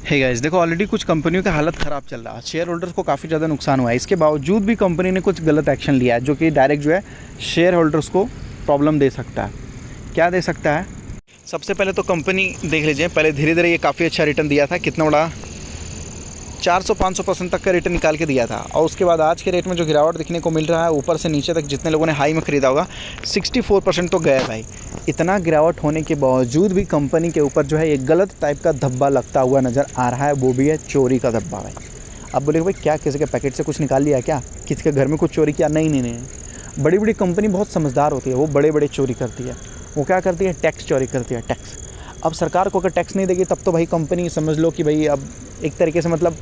Hey guys, देखो already कुछ कंपनियों का हालत ख़राब चल रहा है, शेयर होल्डर्स को काफ़ी ज़्यादा नुकसान हुआ है। इसके बावजूद भी कंपनी ने कुछ गलत एक्शन लिया है जो कि डायरेक्ट जो है शेयर होल्डर्स को प्रॉब्लम दे सकता है। क्या दे सकता है? सबसे पहले तो कंपनी देख लीजिए, पहले धीरे धीरे ये काफ़ी अच्छा रिटर्न दिया था, कितना बड़ा 400-500% तक का रिटर्न निकाल के दिया था। और उसके बाद आज के रेट में जो गिरावट दिखने को मिल रहा है, ऊपर से नीचे तक जितने लोगों ने हाई में ख़रीदा होगा 64% तो गया भाई। इतना गिरावट होने के बावजूद भी कंपनी के ऊपर जो है एक गलत टाइप का धब्बा लगता हुआ नज़र आ रहा है, वो भी है चोरी का धब्बा भाई। अब बोलेगे भाई क्या किसी के पैकेट से कुछ निकाल लिया, क्या किसी के घर में कुछ चोरी किया? नहीं। बड़ी बड़ी कंपनी बहुत समझदार होती है, वो बड़े बड़े चोरी करती है। वो क्या करती है? टैक्स चोरी करती है, टैक्स। अब सरकार को अगर टैक्स नहीं देगी तब तो भाई कंपनी समझ लो कि भाई अब एक तरीके से मतलब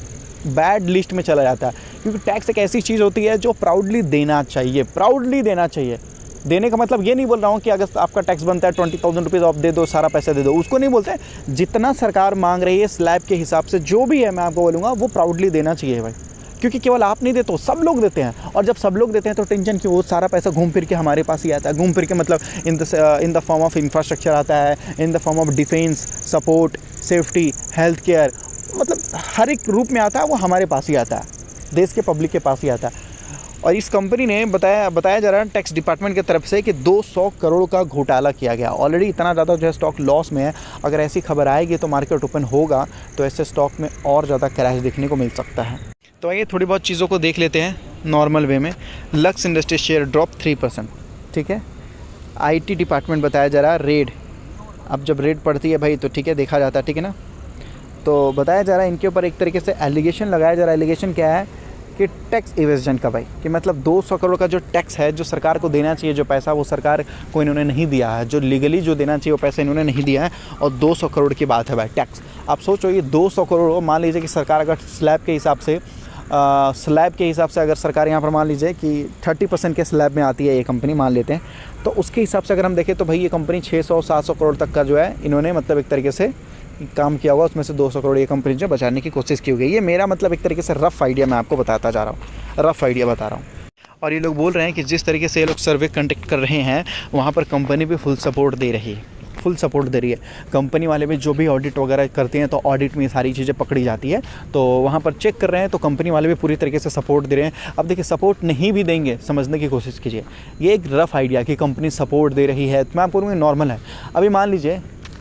बैड लिस्ट में चला जाता है, क्योंकि टैक्स एक ऐसी चीज़ होती है जो प्राउडली देना चाहिए, प्राउडली देना चाहिए। देने का मतलब ये नहीं बोल रहा हूँ कि अगर आपका टैक्स बनता है 20,000 रुपीज़ आप दे दो, सारा पैसा दे दो, उसको नहीं बोलते। जितना सरकार मांग रही है स्लैब के हिसाब से जो भी है, मैं आपको बोलूँगा वो प्राउडली देना चाहिए भाई, क्योंकि केवल आप नहीं देते हो, सब लोग देते हैं। और जब सब लोग देते हैं तो टेंशन क्यों? वो सारा पैसा घूम फिर के हमारे पास ही आता है, घूम फिर के मतलब in the form of infrastructure आता है, in the form of defence, support, safety, health care, मतलब हर एक रूप में आता है, वो हमारे पास ही आता है, देश के पब्लिक के पास ही आता है। और इस कंपनी ने बताया जा रहा है टैक्स डिपार्टमेंट की तरफ से कि 200 करोड़ का घोटाला किया गया। ऑलरेडी इतना ज़्यादा जो है स्टॉक लॉस में है। अगर ऐसी खबर आएगी तो मार्केट ओपन होगा तो ऐसे स्टॉक में और ज़्यादा क्रैश देखने को मिल सकता है। तो आइए थोड़ी बहुत चीज़ों को देख लेते हैं नॉर्मल वे में। लक्स इंडस्ट्री शेयर ड्रॉप 3%, ठीक है। IT डिपार्टमेंट बताया जा रहा है रेड। अब जब रेड पड़ती है भाई तो ठीक है, देखा जाता है, ठीक है ना। तो बताया जा रहा है इनके ऊपर एक तरीके से एलिगेशन लगाया जा रहा है। एलिगेशन क्या है कि टैक्स इवेजन का भाई, कि मतलब 200 करोड़ का जो टैक्स है जो सरकार को देना चाहिए, जो पैसा वो सरकार को इन्होंने नहीं दिया है, जो लीगली जो देना चाहिए वो पैसा इन्होंने नहीं दिया है। और 200 करोड़ की बात है भाई टैक्स। आप सोचो ये 200 करोड़, मान लीजिए कि सरकार अगर स्लैब के हिसाब से अगर सरकार यहाँ पर मान लीजिए कि 30% के स्लैब में आती है ये कंपनी, मान लेते हैं, तो उसके हिसाब से अगर हम देखें तो भाई ये कंपनी 600-700 करोड़ तक का जो है इन्होंने मतलब एक तरीके से काम किया हुआ, उसमें से 200 करोड़ ये कंपनी जो बचाने की कोशिश की गई। ये मेरा मतलब एक तरीके से रफ़ आइडिया मैं आपको बताता जा रहा हूँ, रफ़ आइडिया बता रहा हूँ। और ये लोग बोल रहे हैं कि जिस तरीके से ये लोग सर्वे कंडक्ट कर रहे हैं वहाँ पर कंपनी भी फुल सपोर्ट दे रही है, फुल सपोर्ट दे रही है। कंपनी वाले भी जो भी ऑडिट वगैरह करते हैं तो ऑडिट में सारी चीज़ें पकड़ी जाती है, तो वहाँ पर चेक कर रहे हैं, तो कंपनी वाले भी पूरी तरीके से सपोर्ट दे रहे हैं। अब देखिए सपोर्ट नहीं भी देंगे, समझने की कोशिश कीजिए, ये एक रफ़ आइडिया कि कंपनी सपोर्ट दे रही है, तो मैं आपको बोलूँगा नॉर्मल है। अभी मान लीजिए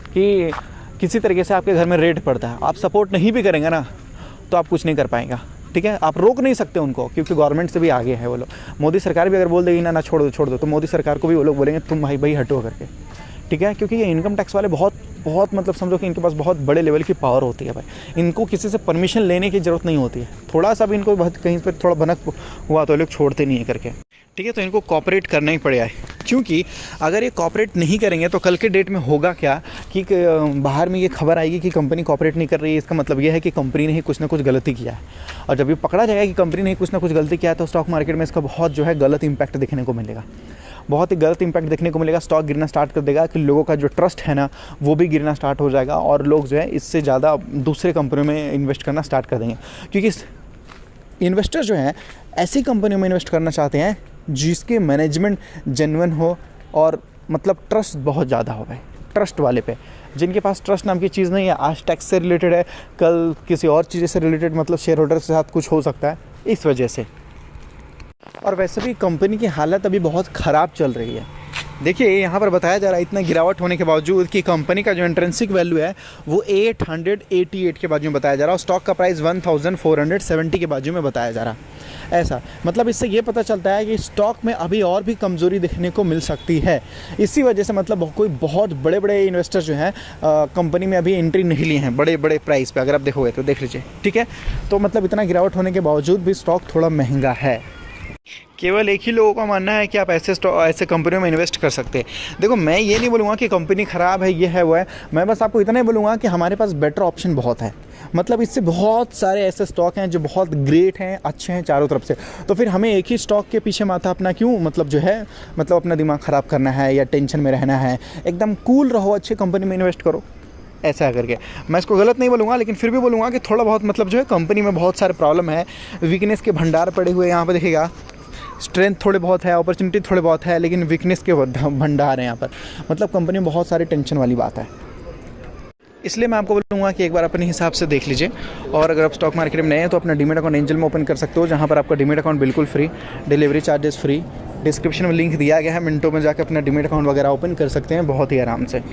कि किसी तरीके से आपके घर में रेड पड़ता है, आप सपोर्ट नहीं भी करेंगे ना तो आप कुछ नहीं कर पाएंगे, ठीक है। आप रोक नहीं सकते उनको, क्योंकि गवर्नमेंट से भी आगे है वो लोग। मोदी सरकार भी अगर बोल देगी ना छोड़ दो, तो मोदी सरकार को भी वो लोग बोलेंगे तुम भाई हटो करके, ठीक है। क्योंकि ये इनकम टैक्स वाले बहुत मतलब समझो कि इनके पास बहुत बड़े लेवल की पावर होती है भाई। इनको किसी से परमिशन लेने की ज़रूरत नहीं होती है। थोड़ा सा भी इनको कहीं पर थोड़ा भनक हुआ तो ये लोग छोड़ते नहीं है करके, ठीक है। तो इनको कॉपरेट करना ही पड़ेगा, क्योंकि अगर ये कॉपरेट नहीं करेंगे तो कल के डेट में होगा क्या कि बाहर में ये खबर आएगी कि कंपनी कॉपरेट नहीं कर रही है। इसका मतलब ये है कि कंपनी ने ही कुछ ना कुछ गलती किया है। और जब ये पकड़ा जाएगा कि कंपनी ने कुछ ना कुछ गलती किया है तो स्टॉक मार्केट में इसका बहुत जो है गलत इंपैक्ट देखने को मिलेगा, बहुत ही गलत इंपैक्ट देखने को मिलेगा। स्टॉक गिरना स्टार्ट कर देगा, कि लोगों का जो ट्रस्ट है ना वो भी गिरना स्टार्ट हो जाएगा, और लोग जो है इससे ज़्यादा दूसरे कंपनियों में इन्वेस्ट करना स्टार्ट कर देंगे। क्योंकि इन्वेस्टर जो हैं ऐसी कंपनियों में इन्वेस्ट करना चाहते हैं जिसके मैनेजमेंट जेन्युइन हो और मतलब ट्रस्ट बहुत ज़्यादा हो भाई, ट्रस्ट वाले पे। जिनके पास ट्रस्ट नाम की चीज़ नहीं है, आज टैक्स से रिलेटेड है, कल किसी और चीज़ से रिलेटेड, मतलब शेयर होल्डर के साथ कुछ हो सकता है इस वजह से। और वैसे भी कंपनी की हालत अभी बहुत ख़राब चल रही है। देखिए यहाँ पर बताया जा रहा है इतना गिरावट होने के बावजूद कि कंपनी का जो इंट्रिंसिक वैल्यू है वो 888 के बाजू में बताया जा रहा है, और स्टॉक का प्राइस 1470 के बाजू में बताया जा रहा है। ऐसा मतलब इससे ये पता चलता है कि स्टॉक में अभी और भी कमज़ोरी देखने को मिल सकती है। इसी वजह से मतलब कोई बहुत बड़े बड़े इन्वेस्टर जो हैं कंपनी में अभी एंट्री नहीं लिए हैं बड़े बड़े प्राइस पे, अगर आप देखोगे तो देख लीजिए, ठीक है। तो मतलब इतना गिरावट होने के बावजूद भी स्टॉक थोड़ा महंगा है। केवल एक ही लोगों का मानना है कि आप ऐसे कंपनियों में इन्वेस्ट कर सकते हैं। देखो मैं ये नहीं बोलूँगा कि कंपनी ख़राब है, ये है वो है, मैं बस आपको इतना ही बोलूँगा कि हमारे पास बेटर ऑप्शन बहुत है। मतलब इससे बहुत सारे ऐसे स्टॉक हैं जो बहुत ग्रेट हैं, अच्छे हैं चारों तरफ से। तो फिर हमें एक ही स्टॉक के पीछे माथा अपना क्यों मतलब जो है मतलब अपना दिमाग ख़राब करना है या टेंशन में रहना है। एकदम कूल रहो, अच्छी कंपनी में इन्वेस्ट करो, ऐसा करके। मैं इसको गलत नहीं बोलूँगा, लेकिन फिर भी बोलूँगा कि थोड़ा बहुत मतलब जो है कंपनी में बहुत सारे प्रॉब्लम है, वीकनेस के भंडार पड़े हुए यहाँ पर देखिएगा। स्ट्रेंथ थोड़े बहुत है, अपॉर्चुनिटी थोड़े बहुत है, लेकिन वीकनेस के भंडार हैं यहाँ पर। मतलब कंपनी में बहुत सारी टेंशन वाली बात है। इसलिए मैं आपको बोलूँगा कि एक बार अपने हिसाब से देख लीजिए। और अगर आप स्टॉक मार्केट में नए हैं तो अपना डीमेट अकाउंट एंजल में ओपन कर सकते हो, जहाँ पर आपका डीमेट अकाउंट बिल्कुल free, delivery charges free. Description में लिंक दिया गया है, मिनटों में जाकर अपना डीमेट अकाउंट वगैरह ओपन कर सकते हैं बहुत ही आराम से।